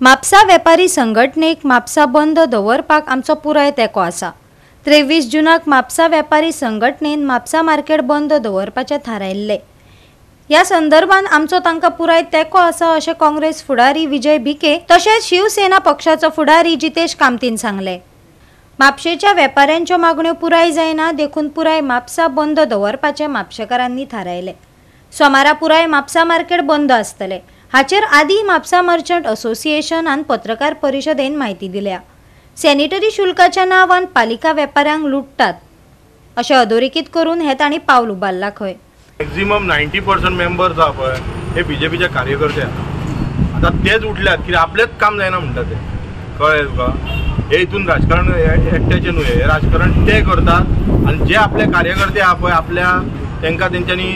म्हापसा वेपारी संघटनेक म्हापसा बंद दवरपाक आमचो पुराय तेंको आसा। 23 जूनाक म्हापसा वेपारी संघटनेन म्हापसा मार्केट बंद दवरपाचे थारायल्ले। या संदर्भात आमचो तांकां पुराय तेंको आसा अशें काँग्रेस फुडारी विजय भिके तशेंच शिवसेना पक्षाचो फुडारी जितेश कामतीन सांगले। म्हापशेच्या वेपाऱ्यांच्यो मागण्यो पुराय जायना देखून पुराय म्हापसा बंद दवरपाचे म्हापशेकारांनी थारायले। सोमारा पुराय म्हापसा मार्केट बंद आसतले। हाचेर आदी म्हापसा मर्चंट असोसिएशनान पत्रकार परिशदेन म्हायती दिल्या। सॅनिटरी शुल्काच्या नांवान पालिका वेपाऱ्यांक लुटतात अशें अधोरेखित करून हे तांणी पावल उबारला खंय। मॅक्झिमम 90% मेंबर्स आहा पळय हे बीजेपीचे कार्यकर्ते आता तेच उठल्यात की आपलेच काम जायना म्हणटा ते कळ्ळें तुका। हे हितून राजकारण एकट्याचें न्हू, हे राजकारण ते करतात आनी जे आपले कार्यकर्ते आहा पळय आपल्या तांकां तेंच्यांनी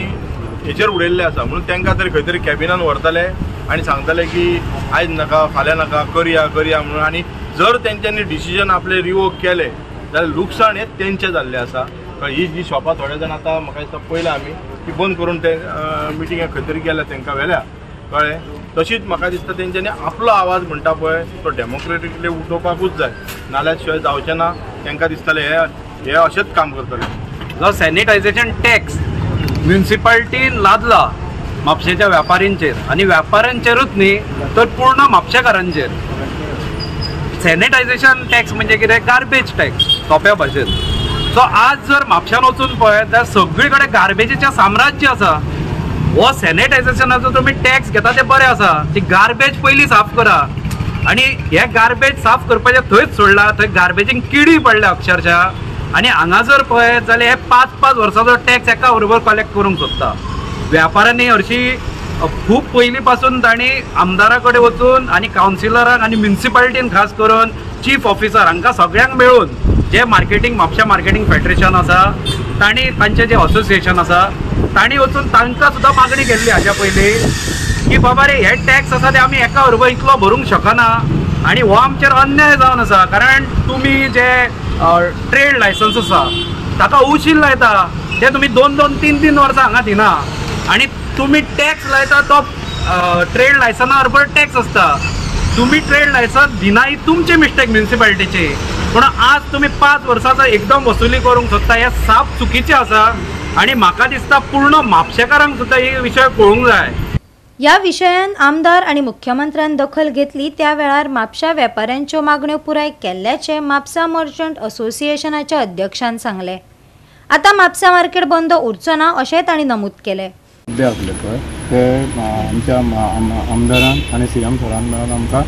हेचेर उडयल्ले आसा म्हणून तांकां तरी खंय तरी कॅबिनान व्हरतले आनी सांगतले की आयज नाका फाल्यां नाका करया म्हणून। आनी जर तेंच्यांनी डिसिजन आपले रिवोक केले जाल्यार लुकसाण हे तेंचें जाल्लें आसा। ही जी शॉपां थोडे जाण आतां म्हाका दिसता पयला आमी ती बंद करून ते मिटिंगाक खंय तरी गेल्या तांकां व्हेल्या कळ्ळें। तशीच म्हाका दिसता तेंच्यांनी आपलो आवाज म्हणटा पळय तो डेमोक्रेटिकली उठोवपाकूच जाय, नाल्यार शिवाय जावचें ना। तांकां दिसतलें हे अशेंच काम करतले। जो सॅनिटायझेशन टॅक्स म्युनिसिपालिटीन लादला म्हापशेच्या व्यापाऱ्यांचेर आनी व्यापाऱ्यांचेरूच न्ही तर पूर्ण म्हापशेकारांचेर। सॅनिटायझेशन टॅक्स म्हणजे कितें? गार्बेज टॅक्स सोंप्या भाशेन। सो आज जर म्हापशान वचून पळयत जाल्यार सगळी कडेन गार्बेजीचें साम्राज्य आसा। हो सॅनिटायझेशनाचो तुमी टॅक्स घेता ते बरें आसा, ती गार्बेज पयलीं साफ करा आनी हे गार्बेज साफ करपाचें थंयच सोडला, थंय गार्बेजींक किडी पडल्या अक्षरशः। आनी हांगा जर पळयत जाल्यार हे 5-5 वर्सांचो टॅक्स एका बरोबर कलेक्ट करूंक सोदता। व्यापाऱ्यांनी हरशीं खूब पयलीं पासून तांणी आमदारा कडेन वचून आनी कावन्सिलरांक आनी म्युनिसिपालिटीन खास करून चीफ ऑफिसर हांकां सगळ्यांक मेळून जे मार्केटिंग म्हापशा मार्केटिंग फेडरेशन आसा तांणी तांचें जें असोसिएशन आसा तांणी वचून तांकां सुद्दां मागणी केल्ली हाच्या पयलीं की बाबा रे हे टॅक्स आसा ते आमी एका बरोबर इतलो भरूंक शकना आनी हो आमचेर अन्याय जावन आसा। कारण तुमी जे ट्रेड लायसन्स आसा ताका उशील लायता ते तुमी 2-2, 3-3 वर्सां हांगा दिना आनी तुमी टॅक्स लायता तो ट्रेड लायसना बरोबर टॅक्स आसता। तुमी ट्रेड लायसन दिना ही तुमची मिस्टेक म्युनिसिपालिटीची, पूण आज तुमी 5 वर्सांचो एकदम वसुली करूंक सोदता हे साप चुकीचें आसा। आनी म्हाका दिसता पूर्ण म्हापशेकारांक सुद्दां ही विशय कळूंक जाय। या विशयान आमदार आणि मुख्यमंत्र्यान दखल घेतली त्या वेळार म्हापशा वेपाऱ्यांच्यो मागण्यो पुराय केल्ल्याचे म्हापसा मर्चंट असोसिएशनाच्या अध्यक्षान सांगले। आता म्हापसा मार्केट बंद उरचो ना अशें तांणी नमूद केले। मुद्दे आसले पळय ते आमच्या आमदारान आनी सीएम सरान मेळून आमकां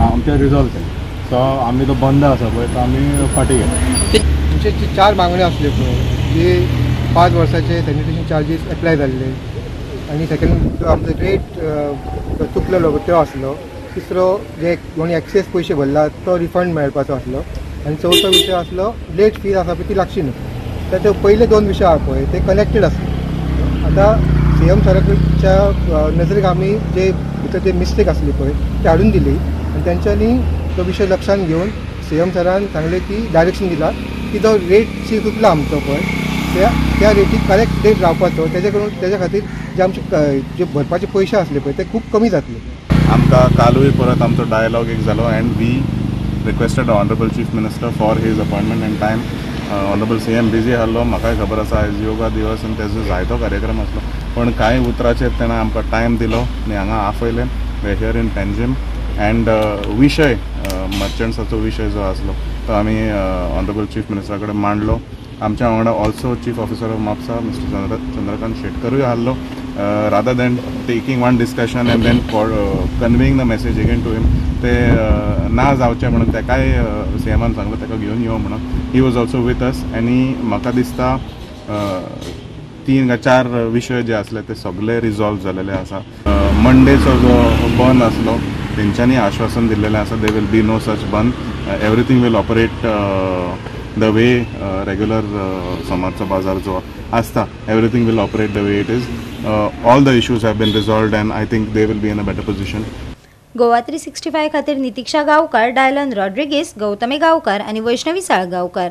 आमचे रिजॉल्व केले। सो आमी तो बंद आसा पळय तो आमी फाटी गेले। आमचे 4 मागण्यो आसल्यो पळय जे 5 वर्साचे सॅनिटेशन चार्जीस एप्लाय जाल्ले आनी सेकंड आमचो रेट चुकलेलो तो आसलो। तिसरो जे कोणी एक्सेस पयशे भरला तो रिफंड मेळपाचो आसलो आनी चवथो विशय आसलो लेट फीज आसा पळय ती लागची न्हू। तर ते पयले 2 विशय आहा पळय ते कनेक्टेड आसले। आतां सीएम सराच्या नजरेक आमी जे भितर जे मिस्टेक आसली पळय ती हाडून दिली आनी तेंच्यांनी तो विशय लक्षांत घेवन सीएम सरान सांगले की डायरेक्शन दिला की जो रेट चुकला आमचो पळय त्या रेटीक करेक्ट रेट रावपाचो तेज्या खातीर जे आमचे जे भरपाचे पयशे आसले पळय ते खूब कमी जातले। आमकां कालूय परत आमचो डायलॉग एक जालो and we requested honourable chief minister for his appointment and time. Honourable CM busy आसलो, म्हाकाय खबर आसा आयज योगा दिवस आनी तेजो जायतो कार्यक्रम आसलो, पण कांय उतराचेर तेणें आमकां टायम दिलो आनी हांगा आफयलें हियर इन पेंजीम एंड विशय मर्चंट्साचो विशय जो आसलो तो आमी ऑनरेबल चीफ मिनिस्टरा कडेन मांडलो। आमच्या वांगडा also chief officer of Mhapsa mister Chandrakant शेटकरूय आसलो। Rather than taking one discussion and then conveying the message again to him ते ना जावचें म्हणून तेकाय सीएमान सांगलो तेका घेवन यो म्हणून। ही वॉज ऑल्सो वीथ अस आनी म्हाका दिसता 3-4 विशय जे आसले ते सगळे रिजॉल्व जालेले आसा। मंडेचो जो बंद आसलो तेंच्यांनी आश्वासन दिल्लेलें आसा दे will B no such bandh, everything will operate the way regular समाजचो बाजार जो आसता everything will operate the way it is. All the issues have been resolved and I think they will be in a better position. Goa 365 खातीर नितीक्षा गांवकार, डायलन रॉड्रिगीस, गौतमी गांवकार आनी वैष्णवी साळगांवकार।